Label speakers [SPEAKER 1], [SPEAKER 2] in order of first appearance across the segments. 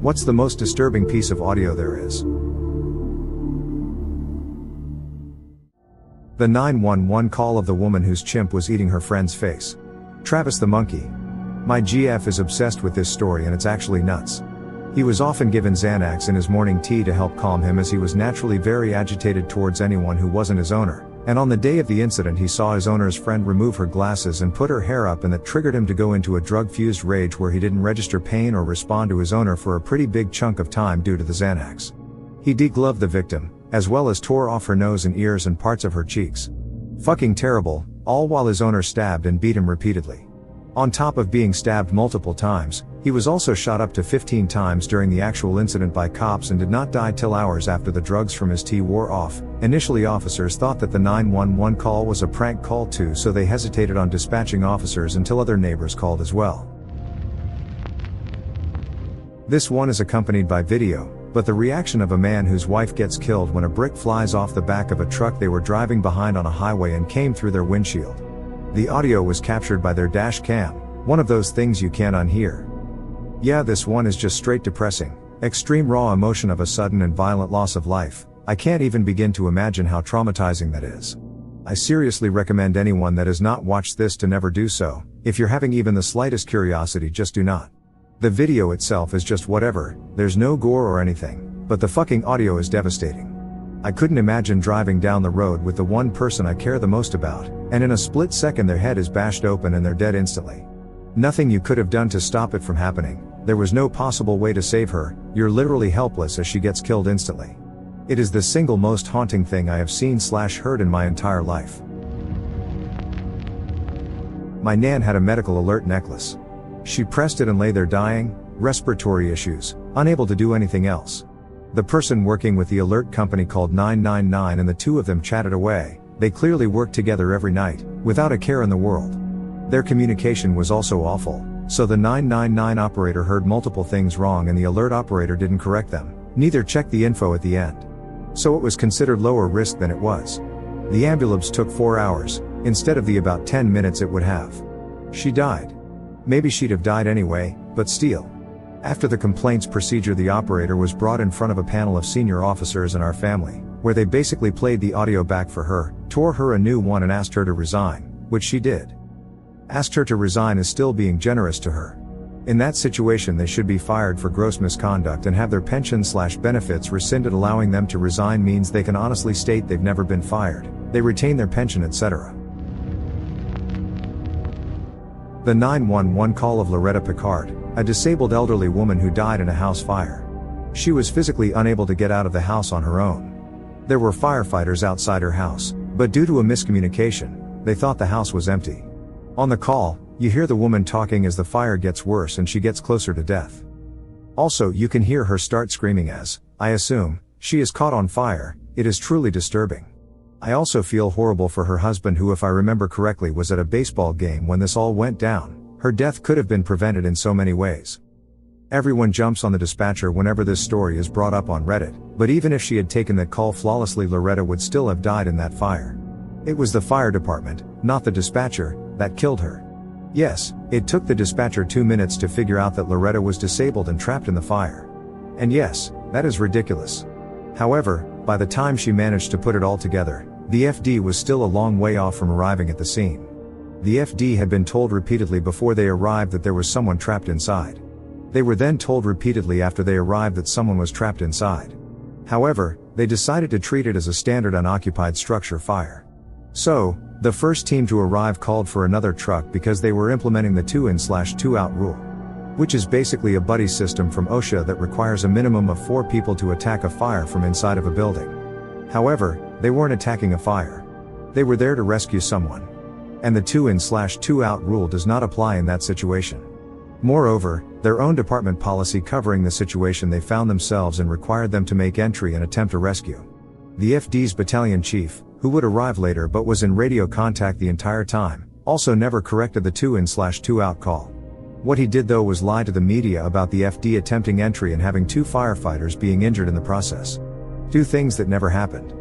[SPEAKER 1] What's the most disturbing piece of audio there is? The 911 call of the woman whose chimp was eating her friend's face. Travis the monkey. My GF is obsessed with this story and it's actually nuts. He was often given Xanax in his morning tea to help calm him as he was naturally very agitated towards anyone who wasn't his owner, and on the day of the incident he saw his owner's friend remove her glasses and put her hair up, and that triggered him to go into a drug-fused rage where he didn't register pain or respond to his owner for a pretty big chunk of time due to the Xanax. He degloved the victim, as well as tore off her nose and ears and parts of her cheeks. Fucking terrible, all while his owner stabbed and beat him repeatedly. On top of being stabbed multiple times, he was also shot up to 15 times during the actual incident by cops and did not die till hours after the drugs from his tea wore off. Initially, officers thought that the 911 call was a prank call too, so they hesitated on dispatching officers until other neighbors called as well. This one is accompanied by video, but the reaction of a man whose wife gets killed when a brick flies off the back of a truck they were driving behind on a highway and came through their windshield. The audio was captured by their dash cam, one of those things you can't unhear. Yeah, this one is just straight depressing, extreme raw emotion of a sudden and violent loss of life. I can't even begin to imagine how traumatizing that is. I seriously recommend anyone that has not watched this to never do so. If you're having even the slightest curiosity, just do not. The video itself is just whatever, there's no gore or anything, but the fucking audio is devastating. I couldn't imagine driving down the road with the one person I care the most about, and in a split second their head is bashed open and they're dead instantly. Nothing you could have done to stop it from happening, there was no possible way to save her, you're literally helpless as she gets killed instantly. It is the single most haunting thing I have seen/heard in my entire life. My nan had a medical alert necklace. She pressed it and lay there dying, respiratory issues, unable to do anything else. The person working with the alert company called 999 and the two of them chatted away. They clearly worked together every night, without a care in the world. Their communication was also awful, so the 999 operator heard multiple things wrong and the alert operator didn't correct them, neither checked the info at the end. So it was considered lower risk than it was. The ambulance took 4 hours, instead of the about 10 minutes it would have. She died. Maybe she'd have died anyway, but still. After the complaints procedure, the operator was brought in front of a panel of senior officers in our family, where they basically played the audio back for her, tore her a new one and asked her to resign, which she did. Asked her to resign is still being generous to her. In that situation they should be fired for gross misconduct and have their pension/benefits rescinded. Allowing them to resign means they can honestly state they've never been fired, they retain their pension, etc. The 911 call of Loretta Picard, a disabled elderly woman who died in a house fire. She was physically unable to get out of the house on her own. There were firefighters outside her house, but due to a miscommunication, they thought the house was empty. On the call, you hear the woman talking as the fire gets worse and she gets closer to death. Also, you can hear her start screaming as, I assume, she is caught on fire. It is truly disturbing. I also feel horrible for her husband, who, if I remember correctly, was at a baseball game when this all went down. Her death could have been prevented in so many ways. Everyone jumps on the dispatcher whenever this story is brought up on Reddit, but even if she had taken that call flawlessly, Loretta would still have died in that fire. It was the fire department, not the dispatcher, that killed her. Yes, it took the dispatcher 2 minutes to figure out that Loretta was disabled and trapped in the fire. And yes, that is ridiculous. However, by the time she managed to put it all together, the FD was still a long way off from arriving at the scene. The FD had been told repeatedly before they arrived that there was someone trapped inside. They were then told repeatedly after they arrived that someone was trapped inside. However, they decided to treat it as a standard unoccupied structure fire. So, the first team to arrive called for another truck because they were implementing the 2-in/2 out rule, which is basically a buddy system from OSHA that requires a minimum of 4 people to attack a fire from inside of a building. However, they weren't attacking a fire. They were there to rescue someone. And the 2-in/2 out rule does not apply in that situation. Moreover, their own department policy covering the situation they found themselves in required them to make entry and attempt a rescue. The FD's battalion chief, who would arrive later but was in radio contact the entire time, also never corrected the 2-in/2 out call. What he did though was lie to the media about the FD attempting entry and having 2 firefighters being injured in the process. 2 things that never happened.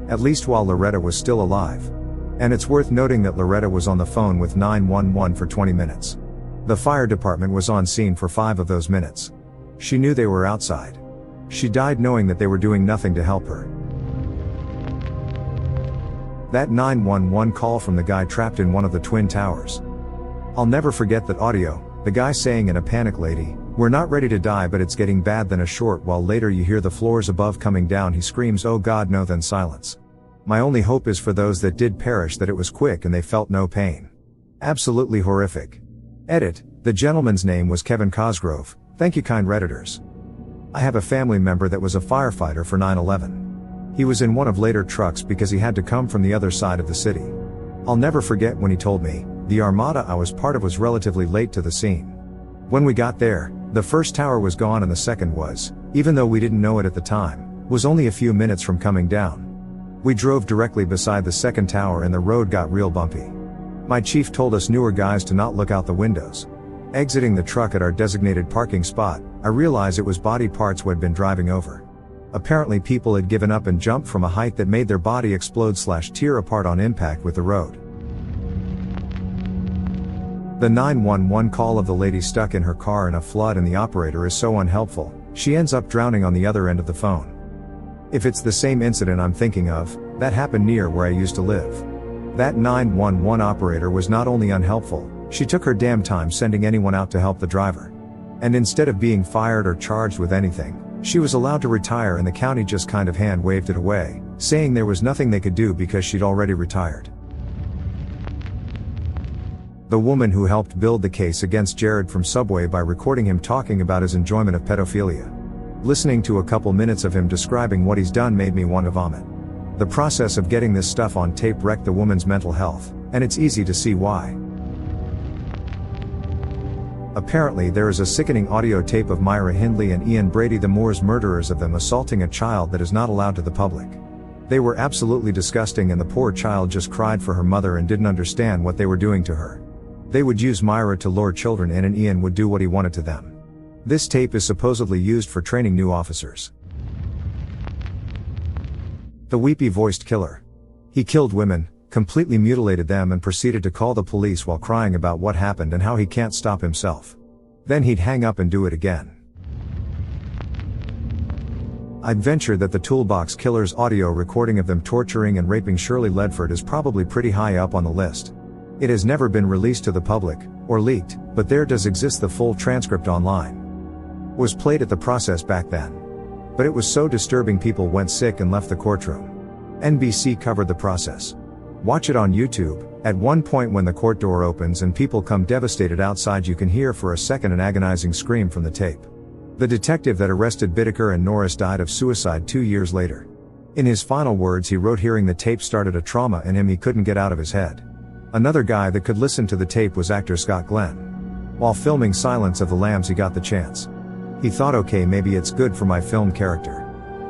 [SPEAKER 1] At least while Loretta was still alive. And it's worth noting that Loretta was on the phone with 911 for 20 minutes. The fire department was on scene for 5 of those minutes. She knew they were outside. She died knowing that they were doing nothing to help her. That 911 call from the guy trapped in one of the Twin Towers. I'll never forget that audio, the guy saying in a panic, "Lady, we're not ready to die but it's getting bad," then a short while later you hear the floors above coming down, he screams, "Oh God no," then silence. My only hope is for those that did perish that it was quick and they felt no pain. Absolutely horrific. Edit, the gentleman's name was Kevin Cosgrove, thank you kind Redditors. I have a family member that was a firefighter for 9/11. He was in one of later trucks because he had to come from the other side of the city. I'll never forget when he told me, the armada I was part of was relatively late to the scene. When we got there, the first tower was gone and the second was, even though we didn't know it at the time, was only a few minutes from coming down. We drove directly beside the second tower and the road got real bumpy. My chief told us newer guys to not look out the windows. Exiting the truck at our designated parking spot, I realized it was body parts we had been driving over. Apparently people had given up and jumped from a height that made their body explode/tear apart on impact with the road. The 911 call of the lady stuck in her car in a flood and the operator is so unhelpful, she ends up drowning on the other end of the phone. If it's the same incident I'm thinking of, that happened near where I used to live. That 911 operator was not only unhelpful, she took her damn time sending anyone out to help the driver. And instead of being fired or charged with anything, she was allowed to retire and the county just kind of hand waved it away, saying there was nothing they could do because she'd already retired. The woman who helped build the case against Jared from Subway by recording him talking about his enjoyment of pedophilia. Listening to a couple minutes of him describing what he's done made me want to vomit. The process of getting this stuff on tape wrecked the woman's mental health, and it's easy to see why. Apparently there is a sickening audio tape of Myra Hindley and Ian Brady, the Moores murderers, of them assaulting a child that is not allowed to the public. They were absolutely disgusting and the poor child just cried for her mother and didn't understand what they were doing to her. They would use Myra to lure children in and Ian would do what he wanted to them. This tape is supposedly used for training new officers. The weepy-voiced killer. He killed women, completely mutilated them and proceeded to call the police while crying about what happened and how he can't stop himself. Then he'd hang up and do it again. I'd venture that the Toolbox Killer's audio recording of them torturing and raping Shirley Ledford is probably pretty high up on the list. It has never been released to the public, or leaked, but there does exist the full transcript online. Was played at the process back then. But it was so disturbing people went sick and left the courtroom. NBC covered the process. Watch it on YouTube. At one point when the court door opens and people come devastated outside, you can hear for a second an agonizing scream from the tape. The detective that arrested Bittaker and Norris died of suicide 2 years later. In his final words he wrote hearing the tape started a trauma in him he couldn't get out of his head. Another guy that could listen to the tape was actor Scott Glenn. While filming Silence of the Lambs he got the chance. He thought, okay, maybe it's good for my film character.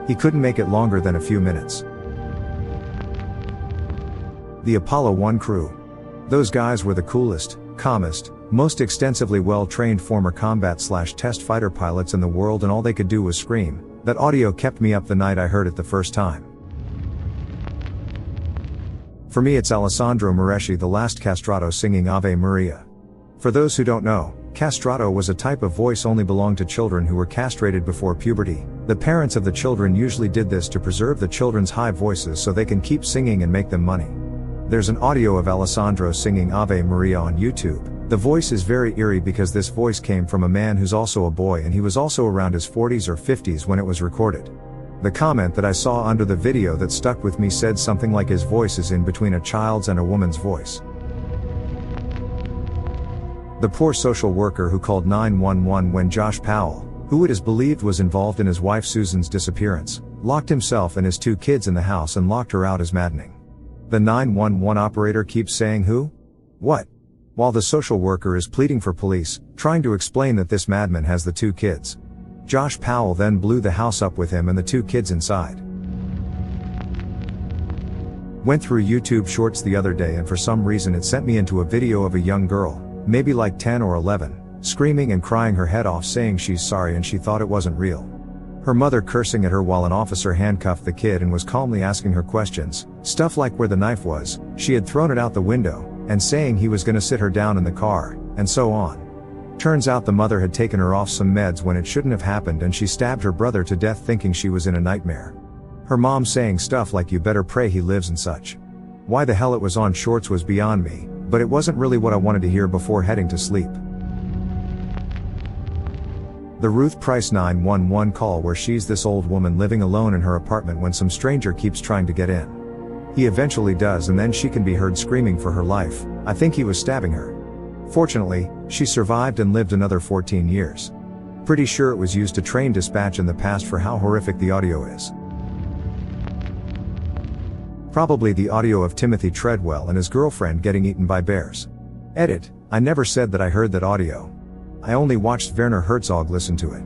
[SPEAKER 1] He couldn't make it longer than a few minutes. The Apollo 1 crew. Those guys were the coolest, calmest, most extensively well-trained former combat/test fighter pilots in the world, and all they could do was scream. That audio kept me up the night I heard it the first time. For me it's Alessandro Moreschi, the last castrato, singing Ave Maria. For those who don't know, castrato was a type of voice only belonged to children who were castrated before puberty. The parents of the children usually did this to preserve the children's high voices so they can keep singing and make them money. There's an audio of Alessandro singing Ave Maria on YouTube. The voice is very eerie because this voice came from a man who's also a boy and he was also around his 40s or 50s when it was recorded. The comment that I saw under the video that stuck with me said something like his voice is in between a child's and a woman's voice. The poor social worker who called 911 when Josh Powell, who it is believed was involved in his wife Susan's disappearance, locked himself and his 2 kids in the house and locked her out, is maddening. The 911 operator keeps saying who? What? While the social worker is pleading for police, trying to explain that this madman has the 2 kids. Josh Powell then blew the house up with him and the 2 kids inside. Went through YouTube Shorts the other day and for some reason it sent me into a video of a young girl, maybe like 10 or 11, screaming and crying her head off saying she's sorry and she thought it wasn't real. Her mother cursing at her while an officer handcuffed the kid and was calmly asking her questions, stuff like where the knife was, she had thrown it out the window, and saying he was gonna sit her down in the car, and so on. Turns out the mother had taken her off some meds when it shouldn't have happened, and she stabbed her brother to death thinking she was in a nightmare. Her mom saying stuff like "you better pray he lives" and such. Why the hell it was on shorts was beyond me, but it wasn't really what I wanted to hear before heading to sleep. The Ruth Price 911 call where she's this old woman living alone in her apartment when some stranger keeps trying to get in. He eventually does, and then she can be heard screaming for her life. I think he was stabbing her. Fortunately, she survived and lived another 14 years. Pretty sure it was used to train dispatch in the past for how horrific the audio is. Probably the audio of Timothy Treadwell and his girlfriend getting eaten by bears. Edit: I never said that I heard that audio. I only watched Werner Herzog listen to it.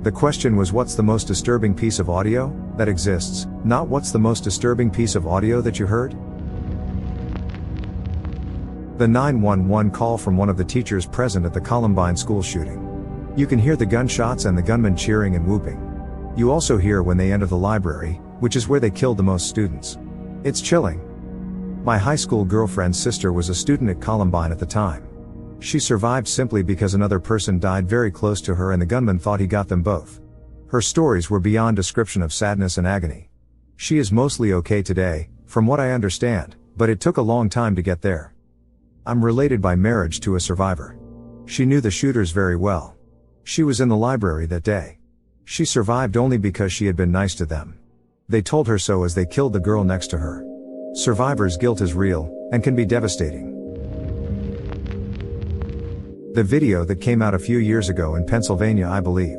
[SPEAKER 1] The question was, what's the most disturbing piece of audio that exists, not what's the most disturbing piece of audio that you heard? The 911 call from one of the teachers present at the Columbine school shooting. You can hear the gunshots and the gunmen cheering and whooping. You also hear when they enter the library, which is where they killed the most students. It's chilling. My high school girlfriend's sister was a student at Columbine at the time. She survived simply because another person died very close to her and the gunman thought he got them both. Her stories were beyond description of sadness and agony. She is mostly okay today, from what I understand, but it took a long time to get there. I'm related by marriage to a survivor. She knew the shooters very well. She was in the library that day. She survived only because she had been nice to them. They told her so as they killed the girl next to her. Survivor's guilt is real, and can be devastating. The video that came out a few years ago in Pennsylvania, I believe.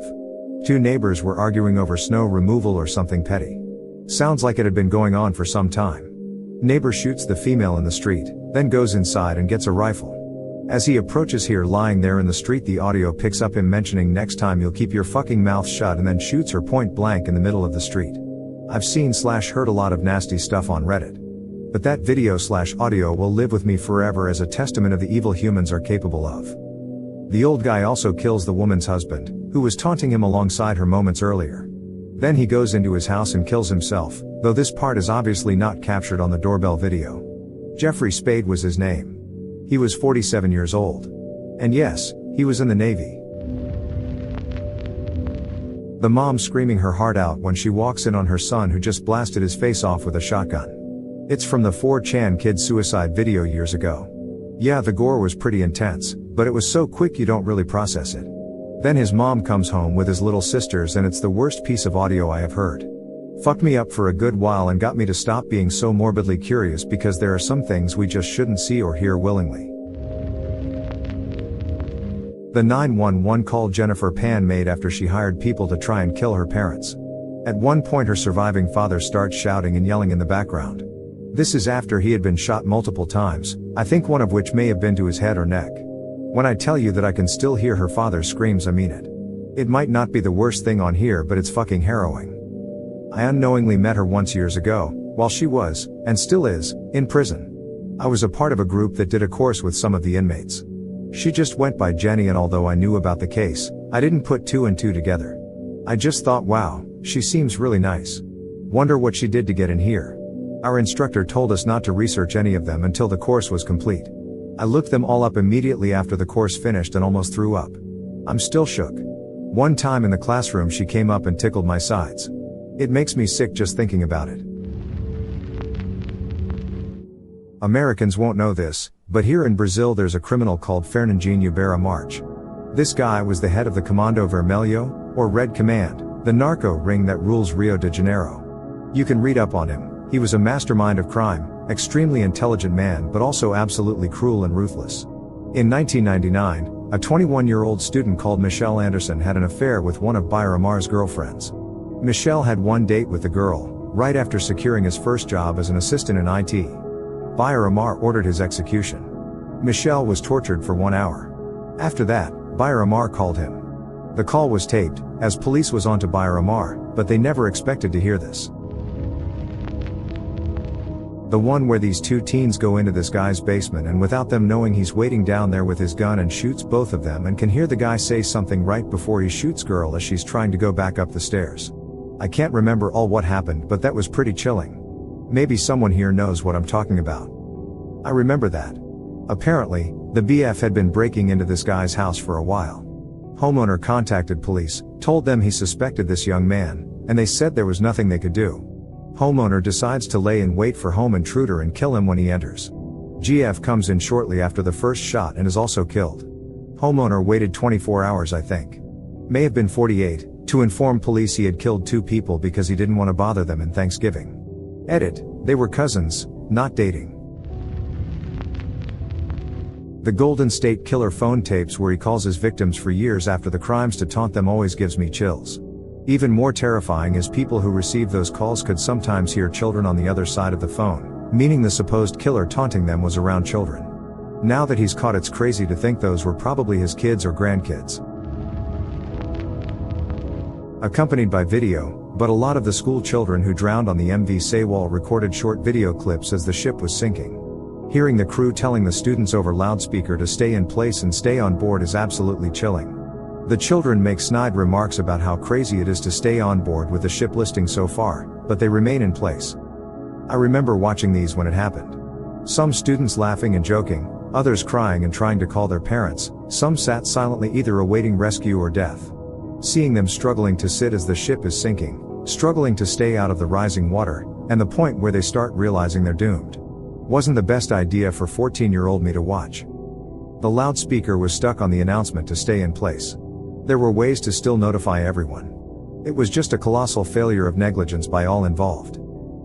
[SPEAKER 1] Two neighbors were arguing over snow removal or something petty. Sounds like it had been going on for some time. Neighbor shoots the female in the street, then goes inside and gets a rifle. As he approaches her lying there in the street, the audio picks up him mentioning "next time you'll keep your fucking mouth shut," and then shoots her point blank in the middle of the street. I've seen/heard a lot of nasty stuff on Reddit. But that video/audio will live with me forever as a testament of the evil humans are capable of. The old guy also kills the woman's husband, who was taunting him alongside her moments earlier. Then he goes into his house and kills himself, though this part is obviously not captured on the doorbell video. Jeffrey Spade was his name. He was 47 years old. And yes, he was in the Navy. The mom screaming her heart out when she walks in on her son who just blasted his face off with a shotgun. It's from the 4chan kid suicide video years ago. Yeah, the gore was pretty intense, but it was so quick you don't really process it. Then his mom comes home with his little sisters and it's the worst piece of audio I have heard. Fucked me up for a good while and got me to stop being so morbidly curious, because there are some things we just shouldn't see or hear willingly. The 911 call Jennifer Pan made after she hired people to try and kill her parents. At one point her surviving father starts shouting and yelling in the background. This is after he had been shot multiple times, I think one of which may have been to his head or neck. When I tell you that I can still hear her father's screams, I mean it. It might not be the worst thing on here, but it's fucking harrowing. I unknowingly met her once years ago, while she was, and still is, in prison. I was a part of a group that did a course with some of the inmates. She just went by Jenny, and although I knew about the case, I didn't put two and two together. I just thought, wow, she seems really nice. Wonder what she did to get in here. Our instructor told us not to research any of them until the course was complete. I looked them all up immediately after the course finished and almost threw up. I'm still shook. One time in the classroom she came up and tickled my sides. It makes me sick just thinking about it. Americans won't know this, but here in Brazil there's a criminal called Fernandinho Beira March. This guy was the head of the Comando Vermelho, or Red Command, the narco ring that rules Rio de Janeiro. You can read up on him. He was a mastermind of crime, extremely intelligent man but also absolutely cruel and ruthless. In 1999, a 21-year-old student called Michelle Anderson had an affair with one of Beira Mar's girlfriends. Michelle had one date with the girl, right after securing his first job as an assistant in IT. Beira Mar ordered his execution. Michelle was tortured for 1 hour. After that, Beira Mar called him. The call was taped, as police was onto Beira Mar, but they never expected to hear this. The one where these two teens go into this guy's basement and without them knowing he's waiting down there with his gun and shoots both of them, and can hear the guy say something right before he shoots girl as she's trying to go back up the stairs. I can't remember all what happened, but that was pretty chilling. Maybe someone here knows what I'm talking about. I remember that. Apparently, The BF had been breaking into this guy's house for a while. Homeowner contacted police, told them he suspected this young man, and they said there was nothing they could do. Homeowner decides to lay in wait for home intruder and kill him when he enters. GF comes in shortly after the first shot and is also killed. Homeowner waited 24 hours, I think. May have been 48, to inform police he had killed 2 people because he didn't want to bother them in Thanksgiving. Edit, they were cousins, not dating. The Golden State Killer phone tapes where he calls his victims for years after the crimes to taunt them always gives me chills. Even more terrifying is people who receive those calls could sometimes hear children on the other side of the phone, meaning the supposed killer taunting them was around children. Now that he's caught, it's crazy to think those were probably his kids or grandkids. Accompanied by video, but a lot of the school children who drowned on the MV Sewol recorded short video clips as the ship was sinking. Hearing the crew telling the students over loudspeaker to stay in place and stay on board is absolutely chilling. The children make snide remarks about how crazy it is to stay on board with the ship listing so far, but they remain in place. I remember watching these when it happened. Some students laughing and joking, others crying and trying to call their parents, some sat silently either awaiting rescue or death. Seeing them struggling to sit as the ship is sinking, struggling to stay out of the rising water, and the point where they start realizing they're doomed. Wasn't the best idea for 14-year-old me to watch. The loudspeaker was stuck on the announcement to stay in place. There were ways to still notify everyone. It was just a colossal failure of negligence by all involved.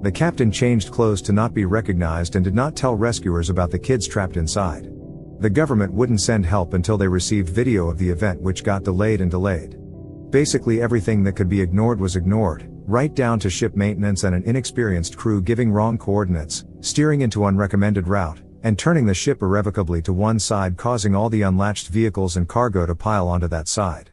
[SPEAKER 1] The captain changed clothes to not be recognized and did not tell rescuers about the kids trapped inside. The government wouldn't send help until they received video of the event, which got delayed and delayed. Basically everything that could be ignored was ignored, right down to ship maintenance and an inexperienced crew giving wrong coordinates, steering into unrecommended route, and turning the ship irrevocably to one side, causing all the unlatched vehicles and cargo to pile onto that side.